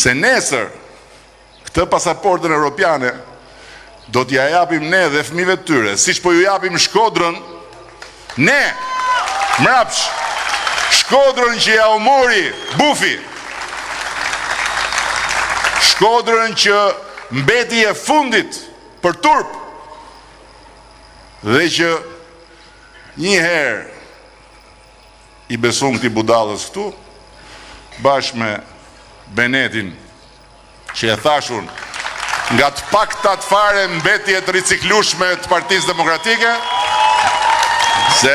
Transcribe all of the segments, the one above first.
se nesër këtë pasaportën europiane do t'ja japim ne dhe fëmijëve të tyre, siç po ju japim Shkodrën, ne, mrapsh, Shkodrën që ja u mori Bufi, Shkodrën që mbeti e fundit për turp, dhe që një herë i beson këtij budallës këtu, bashkë me Benetin, që e thashun nga të paktat fare mbetje të riciklueshme të Partisë Demokratike, se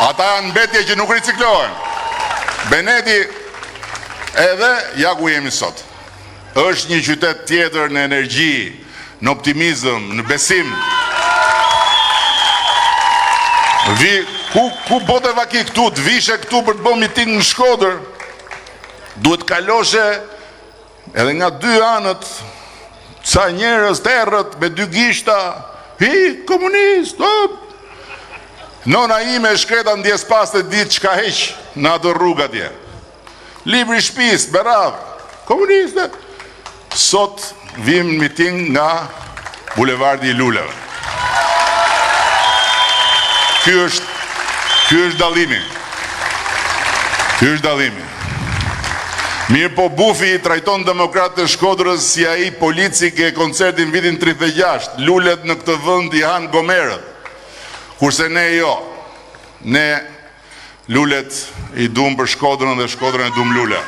ata janë mbetje që nuk riciklohen. Beneti edhe ja ku jemi sot. Është një qytet tjetër në energji, në optimizëm, në besim. Ku bote vaki këtu, të vishe këtu për të bërë miting në Shkodër, duhet kaloshe edhe nga dy anët, ca njerëz të errët me dy gishta, komunist, nona ime shkreta ndjes pas të ditë çka heq në atë rrugë atje. Libri shtëpis, berav, komuniste. Sot vim miting nga bulevardi i Luleve. Ky është dallimi. Ky është dallimi. Mirë po Bufi i trajton demokratë të Shkodrës si ai polici ke koncertin vitin 36, lulet në këtë vend i han gomerët. Kurse ne jo. Ne lulet i dum për Shkodrën dhe Shkodrën e dum lule.